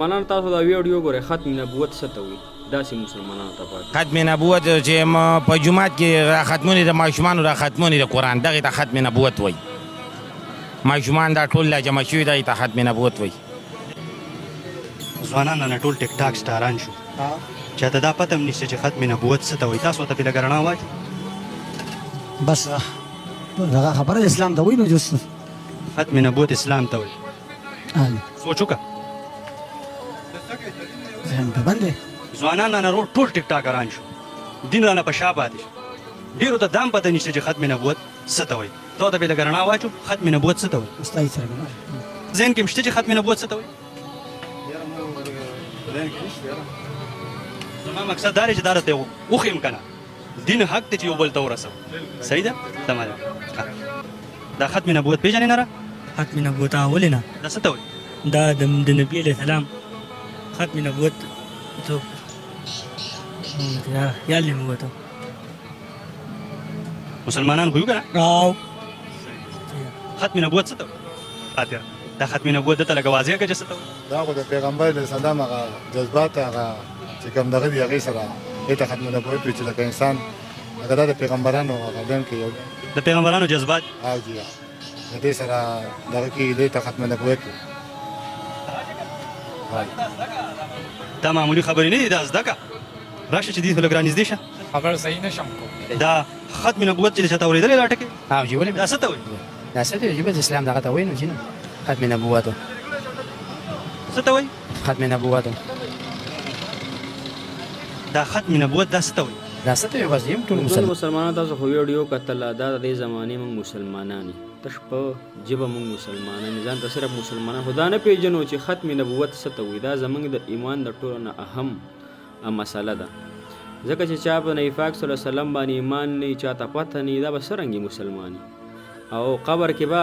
مسلمانانو تاسو دا ویډیو ګورئ ختم نبوت څه ته وایي داسې مسلمانانو ته پاتې ختم نبوت چې په جومات کې را ختمونې د ماشومانو را ختمونې د قرآن دغې ته ختم نبوت وایي. ماشومان دا ټول لا جمع شوي دغې ته ختم نبوت وایي. ځوانان نه ټول ټیک ټاک سټاران شو چاته دا پته هم نشته چې ختم نبوت څه ته وایي. تاسو ورته پهله ګرڼا وایي بس دغه خبره اسلام ته وایي نو جوس ختم نبوت اسلام ته وایي. سوچ وکړه ذهن په باندې ځوانان نه ټول ټیک ټاکران شو دین رانه په شا پاتې شو. ډېرو ته دا هم پته نشته چې ختم نبوت څه ته وایي. ته ورته پهله ګرڼا واچو ختم نبوت څه ته وایي. استاد سره ذهن کې هم شته چې ختم نبوت څه ته وایي. زما مقصد دا دی چې دا راته وښیم که نه دین حق دی چې یو بل ته ورسوو. صحیح ده تمام. دا ختم نبوت پېژنې نه را ختم نبوت ولې نه دا څه ته وایي. دا د نبي علیه السلام ختم نبوت تو یا نبوت مسلمانان خو یو که نه او ختم نبوت څه ته وایي. خاطر دا ختم نبوت دته لکه واضح کړه چې څه ته وایي. دا خو د پیغمبر علیه السلام هغه جذبات هغه چې کوم دغه دي هغې سره دې ته ختم نبوت وایي چې لکه انسان هغه دا د پیغمبرانو هغه ذهن کې یو د پیغمبرانو جذبات حاجي د دې سره دغه کې دې ته ختم نبوت وایي. دا معمولي خبرې نه دي. دا زده کړه راشه چې دې ته لږ رانږدې شه. خبر صحیح نشم کولی. دا ختم نبوت چې چاته اورېدلی دا ټکي او چې ولې دا څه ته وایي. دا څه دی چې بس اسلام دغه ته وایي نو چې نه ختم نبوت څه ته وایي. ختم نبوت دا ختم نبوت دا څه ته وایي. دا څه ته وایي. بس یم ټول مسلمانانو تاسو خو ویډیو کتله دا د دې زمانې موږ مسلمانان یو تش په ژبه موږ مسلمانان ځان ته صرف مسلمانان خو دا نه پېژنو چې ختم نبوت څه ته وایي. دا زموږ د ایمان د ټولو نه اهم مسله ده ځکه چې چا په نبي پاک صلی الله علیه وسلم باندې ایمان نه چا ته پته نه دا به څرنګه مسلمان او قبر کې به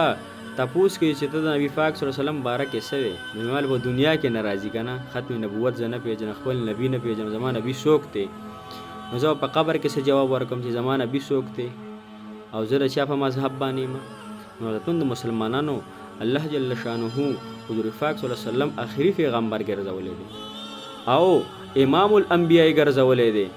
تپوس کوي چې ته د نبي پاک صلی الله علیه وسلم باره کې څه وې نو مال په دنیا کې نه راځي که نه ختم نبوت زه نه پېژنم خپل نبي نه پېژنم زما نبي څوک دی نو زه په قبر کې څه جواب ورکړم چې زما نبي څوک دی او زه د چا په مذهب باندې یم. نو د ټول مسلمانانو الله جل شانه حضور پاک صلی الله علیه وسلم آخري پیغمبر ګرځولی دی او امام الانبیاء ګرځولی دی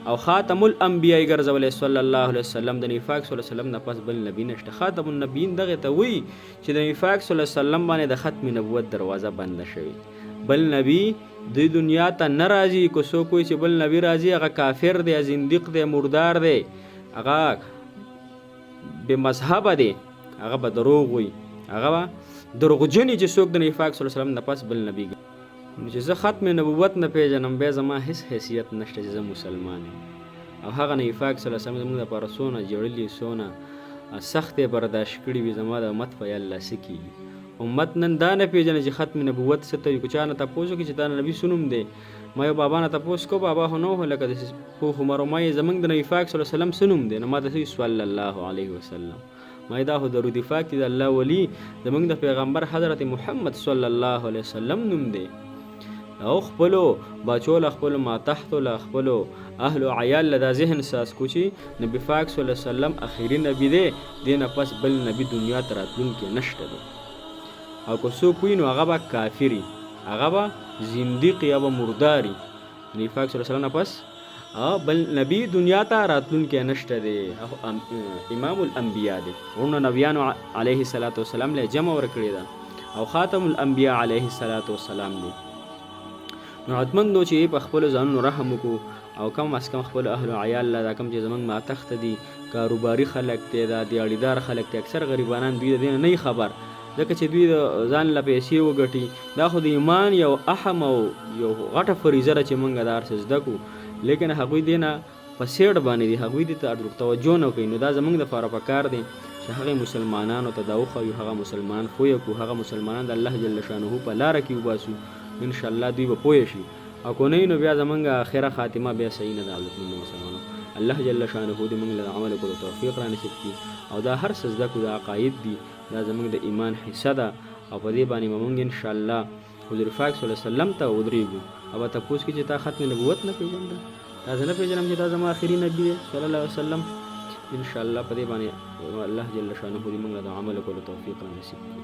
او خاتم الانبیاء ګرځولی صلی الله علیه وسلم. د نبي پاک صلی الله علیه وسلم نه پس بل نبی نشته. خاتم النبیین دغې ته وایي چې د نبي پاک صلی الله علیه وسلم باندې د ختم نبوت دروازه بنده شوې. بل نبی د دنیا ته نه راځي. که څوک وایي چې بل نبی راځي هغه کافر دی زندیق دی مردار دی هغه بې مذهبه دی هغه به دروغ وایي هغه به دروغجن چې څوک د نبي پاک صلی الله علیه وسلم نه پس بل نبی چې زه ختم نبوت نه پېژنم بیا زما هیڅ حیثیت نشته چې زه مسلمان یم. او هغه نبي پاک صلی الله علیه وسلم زموږ دپاره څونه جړلي څونه سخت یې برداشت کړي وي زما د امت په یا الله څه کېږي. امت نن دا نه پېژني چې ختم نبوت څه ته وي. که چا نه تپوس وکړي چې دا نبي څه نوم دی ما یو بابا نه تپوس کو بابا خو نه و لکه د پوخ عمر ما یې زموږ د نبي پاک صلی الله علیه وسلم څه نوم دی نو ما ته صلی الله علیه وسلم ما دا خو درود پاک دی د الله ولی زموږ د پیغمبر حضرت محمد صلی الله علیه وسلم نوم دی. او خپلو بچو له خپلو ماتحتو له خپلو اهل و عیال له دا ذهن ساز کو چې نبي پاک صلی الله علیه وسلم آخري نبی دی دې نه پس بل نبی دنیا ته راتلونکی نشته دی. او که څوک وي نو هغه به کافري هغه به زندیق یا به مرداري. نبي پاک صلی الله علیه وسلم نه پس بل نبی دنیا ته راتلونکی نشته دی. امام الانبیاء دی ورنه نبیانو علیه السلام له جمع ورکړې ده او خاتم الانبیاء علیه السلام دی. نو حتمندو چې په خپلو ځانونو رحم وکړو او کم از کم خپلو اهل و عیال له دا کم چې زموږ ماتخته دي کاروباري خلک دی دا دیاړیدار خلک دی اکثر غریبانان دوی د دې نه خبر ځکه چې دوی د ځان له پیسې وګټي. دا خو د ایمان یو اهم او یو غټه فریضه ده چې موږ دا هر څه زده کړو لیکن هغوی دې نه په سیډ باندې دي هغوی دې ته توجه نه کوي. نو دا زموږ دپاره پکار دی چې هغې مسلمانانو ته دا وښیو هغه مسلمان پوه کړو هغه مسلمانان د الله جل شانه په لاره کې وباسو انشاءالله دوی به پوه شي. او که نه نو بیا زموږ آخره خاتمه بیا صحیح نه ده. حضرتمند مسلمانانو الله جل شانه دې موږ له عمل کولو توفیق را نصیب کړي او دا هر څه زده کړو دا عقاید دي دا زموږ د ایمان حصه ده او په دې باندې به موږ انشاءالله حضور پاک صلی الله علیه وسلم ته ودرېږو او به تپوس کړي چې تا ختم نبوت نه پېژنده دا زه نه پېژنم چې دا زما آخري نبي دی صلی الله علیه وسلم. انشاءالله په دې باندې الله جل شانه دې موږ له عمل کولو توفیق را نصیب کړي.